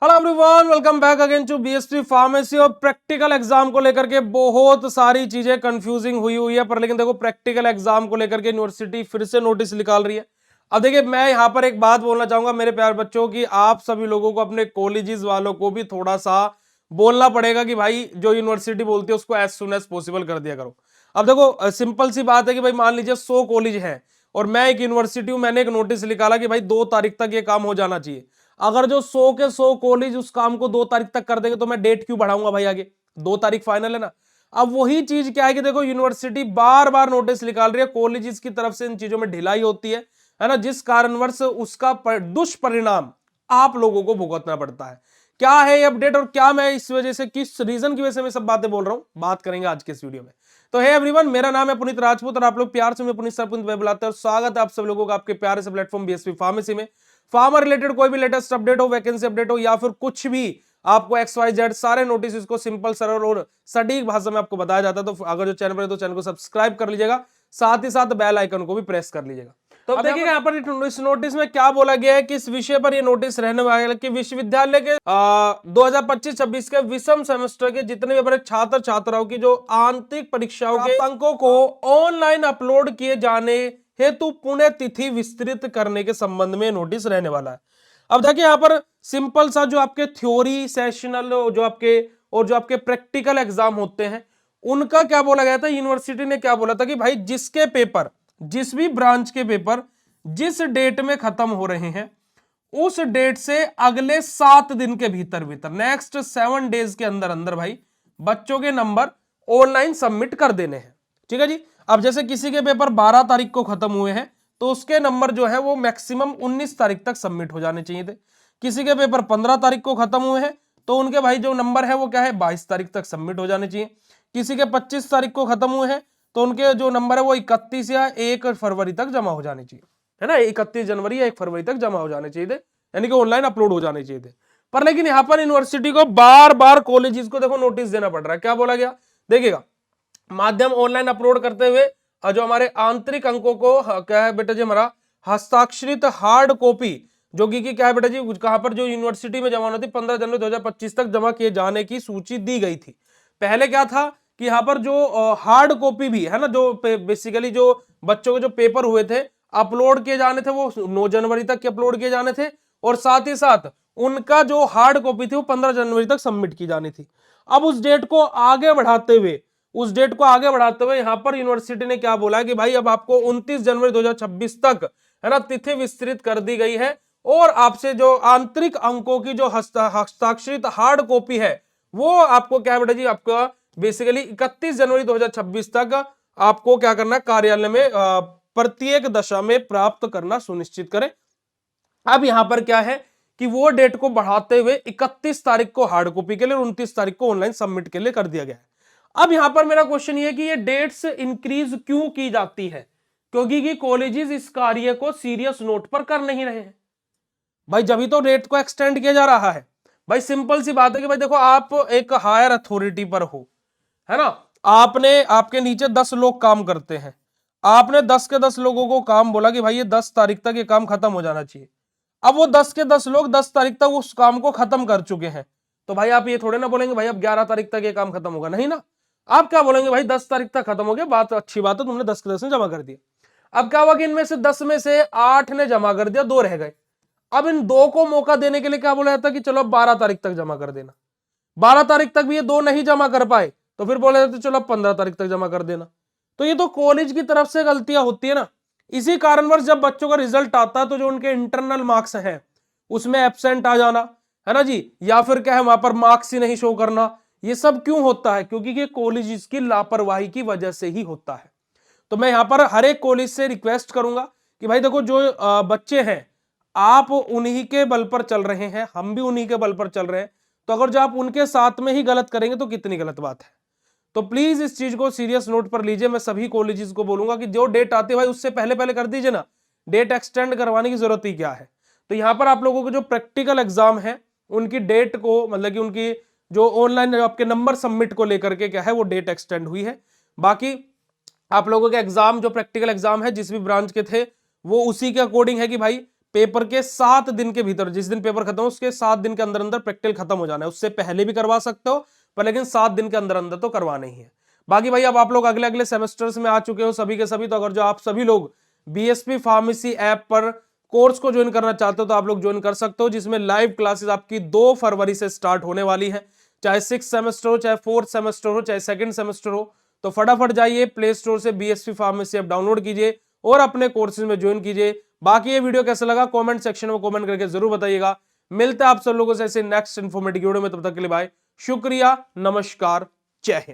Hello everyone, welcome back again to BST pharmacy. और practical exam को लेकर के बहुत सारी चीजें कंफ्यूजिंग हुई है, पर लेकिन देखो प्रैक्टिकल एग्जाम को लेकर के यूनिवर्सिटी फिर से नोटिस निकाल रही है। अब देखिए, मैं यहां पर एक बात बोलना चाहूंगा मेरे प्यारे बच्चों की, आप सभी लोगों को, अपने कॉलेजेस वालों को भी थोड़ा सा बोलना पड़ेगा कि भाई जो यूनिवर्सिटी बोलती है उसको एज सुन एज पॉसिबल कर दिया करो। अब देखो सिंपल सी बात है कि भाई मान लीजिए 100 कॉलेज है और मैं एक यूनिवर्सिटी हूं, मैंने एक नोटिस निकाला कि भाई 2 तारीख तक ये काम हो जाना चाहिए। अगर जो 100 के 100 कॉलेज उस काम को 2 तारीख तक कर देंगे तो मैं डेट क्यों बढ़ाऊंगा भाई आगे? 2 तारीख फाइनल है ना। अब वही चीज क्या है कि देखो यूनिवर्सिटी बार बार नोटिस निकाल रही है, कॉलेजेस की तरफ से इन चीजों में ढिलाई होती है ना, जिस कारणवश उसका दुष्परिणाम आप लोगों को भुगतना पड़ता है। क्या है ये अपडेट और क्या मैं इस वजह से, किस रीजन की वजह से मैं सब बातें बोल रहा हूं, बात करेंगे आज के इस वीडियो में। तो हे एवरीवन, मेरा नाम है पुनीत राजपूत और आप लोग प्यार से मैं पुनीत सर पुनीत बुलाते हैं। और स्वागत है आप सब लोगों का आपके प्यारे से प्लेटफॉर्म बीएसपी फार्मेसी में। फार्मा रिलेटेड कोई भी लेटेस्ट अपडेट हो, वैकेंसी अपडेट हो या फिर कुछ भी आपको XYZ सारे नोटिस इसको सिंपल सरल और सटीक भाषा में आपको बताया जाता है। तो अगर जो चैनल पर है तो चैनल को सब्सक्राइब कर लीजिएगा, साथ ही साथ बेल आइकन को भी प्रेस कर लीजिएगा। तो अब देखिएगा यहाँ पर इस नोटिस में क्या बोला गया है कि इस विषय पर ये नोटिस रहने वाला है कि विश्वविद्यालय के 2025-26 के विषम सेमेस्टर के जितने भी छात्र छात्राओं की जो आंतरिक परीक्षाओं के अंकों को ऑनलाइन अपलोड किए जाने हेतु पुण्य तिथि विस्तृत करने के संबंध में नोटिस रहने वाला है। अब देखिए यहाँ पर सिंपल सा जो आपके थ्योरी सेशनल जो आपके प्रैक्टिकल एग्जाम होते हैं उनका क्या बोला गया था, यूनिवर्सिटी ने क्या बोला था कि भाई जिसके पेपर, जिस भी ब्रांच के पेपर जिस डेट में खत्म हो रहे हैं उस डेट से अगले 7 दिन के भीतर नेक्स्ट 7 डेज के अंदर अंदर भाई बच्चों के नंबर ऑनलाइन सबमिट कर देने हैं। ठीक है जी। अब जैसे किसी के पेपर 12 तारीख को खत्म हुए हैं तो उसके नंबर जो है वो मैक्सिमम 19 तारीख तक सबमिट हो जाने चाहिए थे। किसी के पेपर 15 तारीख को खत्म हुए हैं तो उनके भाई जो नंबर है वो क्या है 22 तारीख तक सबमिट हो जाने चाहिए। किसी के 25 तारीख को खत्म हुए हैं तो उनके जो नंबर है वो 31 या 1 फरवरी तक जमा हो जाने चाहिए, है ना। 31 जनवरी या 1 फरवरी तक जमा हो जाने चाहिए थे, यानी कि ऑनलाइन अपलोड हो जाने चाहिए थे। पर लेकिन यहां पर यूनिवर्सिटी को बार बार कॉलेजेस को देखो नोटिस देना पड़ रहा है। क्या बोला गया देखिएगा, माध्यम ऑनलाइन अपलोड करते हुए जो हमारे आंतरिक अंकों को क्या है बेटा जी, हमारा हस्ताक्षरित हार्ड कॉपी जो कि क्या है बेटा जी, कहां पर जो यूनिवर्सिटी में जमा होती 15 जनवरी 2025 तक जमा किए जाने की सूची दी गई थी। पहले क्या था कि यहाँ पर जो हार्ड कॉपी भी है ना, जो बेसिकली जो बच्चों के जो पेपर हुए थे अपलोड किए जाने थे वो 9 जनवरी तक के अपलोड किए जाने थे और साथ ही साथ उनका जो हार्ड कॉपी थी वो 15 जनवरी तक सबमिट की जानी थी। अब उस डेट को आगे बढ़ाते हुए यहां पर यूनिवर्सिटी ने क्या बोला कि भाई अब आपको 29 जनवरी 2026 तक, है ना, तिथि विस्तृत कर दी गई है और आपसे जो आंतरिक अंकों की जो हस्ताक्षरित हार्ड कॉपी है वो आपको क्या बेटा जी, आपका बेसिकली 31 जनवरी 2026 तक आपको क्या करना, कार्यालय में प्रत्येक दशा में प्राप्त करना सुनिश्चित करें। अब यहां पर क्या है कि वो डेट को बढ़ाते हुए 31 तारीख को हार्ड कॉपी के लिए और 29 तारीख को ऑनलाइन सबमिट के लिए कर दिया गया है। अब यहां पर मेरा क्वेश्चन ये है कि ये डेट्स इंक्रीज क्यों की जाती है? क्योंकि कॉलेजेस इस कार्य को सीरियस नोट पर कर नहीं रहे हैं भाई, जब तो डेट को एक्सटेंड किया जा रहा है। भाई सिंपल सी बात है कि भाई देखो, आप एक हायर अथॉरिटी पर हो, है ना, आपने, आपके नीचे 10 लोग काम करते हैं, आपने 10 के 10 लोगों को काम बोला कि भाई ये 10 तारीख तक ये काम खत्म हो जाना चाहिए। अब वो 10 के 10 लोग 10 तारीख तक उस काम को खत्म कर चुके हैं, तो भाई आप ये थोड़े ना बोलेंगे भाई अब 11 तारीख तक ये काम खत्म होगा, नहीं ना। आप क्या बोलेंगे भाई 10 तारीख तक खत्म हो गया, बात अच्छी बात है, तुमने 10 के 10 ने जमा कर दिया। अब क्या हुआ कि इनमें से 10 में से 8 ने जमा कर दिया, 2 रह गए। अब इन 2 को मौका देने के लिए क्या बोला जाता कि चलो 12 तारीख तक जमा कर देना। 12 तारीख तक भी ये 2 नहीं जमा कर पाए तो फिर बोला जाता चलो 15 तारीख तक जमा कर देना। तो ये तो कॉलेज की तरफ से गलतियां होती है ना। इसी कारणवश जब बच्चों का रिजल्ट आता है तो जो उनके इंटरनल मार्क्स हैं उसमें एब्सेंट आ जाना, है ना जी, या फिर क्या है वहां पर मार्क्स ही नहीं शो करना, ये सब क्यों होता है? क्योंकि ये कॉलेज की लापरवाही की वजह से ही होता है। तो मैं यहां पर हर एक कॉलेज से रिक्वेस्ट करूंगा कि भाई देखो, जो बच्चे हैं आप उन्हीं के बल पर चल रहे हैं, हम भी उन्हीं के बल पर चल रहे हैं, तो अगर जो आप उनके साथ में ही गलत करेंगे तो कितनी गलत बात है। तो प्लीज इस चीज को सीरियस नोट पर लीजिए। मैं सभी कॉलेजेस को बोलूंगा कि जो डेट आती है भाई उससे पहले पहले कर दीजिए ना, डेट एक्सटेंड करवाने की जरूरत ही क्या है। तो यहां पर आप लोगों के जो प्रैक्टिकल एग्जाम है उनकी डेट को, मतलब कि उनकी जो ऑनलाइन आपके नंबर सबमिट को लेकर के क्या है वो डेट एक्सटेंड हुई है। बाकी आप लोगों के एग्जाम, जो प्रैक्टिकल एग्जाम है जिस भी ब्रांच के थे वो उसी के अकॉर्डिंग है कि भाई पेपर के 7 दिन के भीतर, जिस दिन पेपर खत्म हो उसके 7 दिन के अंदर अंदर प्रैक्टिकल खत्म हो जाना है। उससे पहले भी करवा सकते हो पर लेकिन 7 दिन के अंदर अंदर तो करवाना ही है। बाकी भाई अब आप लोग अगले अगले सेमेस्टर्स में आ चुके हो सभी के सभी, तो अगर जो आप सभी लोग बीएसपी फार्मेसी ऐप पर कोर्स को ज्वाइन करना चाहते हो तो आप लोग ज्वाइन कर सकते हो, जिसमें लाइव क्लासेस आपकी 2 फरवरी से स्टार्ट होने वाली है। चाहे 6th सेमेस्टर हो, चाहे 4th सेमेस्टर हो, चाहे 2nd सेमेस्टर हो, तो फटाफट जाइए प्ले स्टोर से बीएसपी फार्मेसी ऐप डाउनलोड कीजिए और अपने कोर्सेज में ज्वाइन कीजिए। बाकी ये वीडियो कैसा लगा कमेंट सेक्शन में कमेंट करके जरूर बताइएगा। मिलते हैं आप सब लोगों से ऐसे नेक्स्ट इन्फॉर्मेटिव वीडियो में, तब तक के लिए बाय, शुक्रिया, नमस्कार, जय हिंद।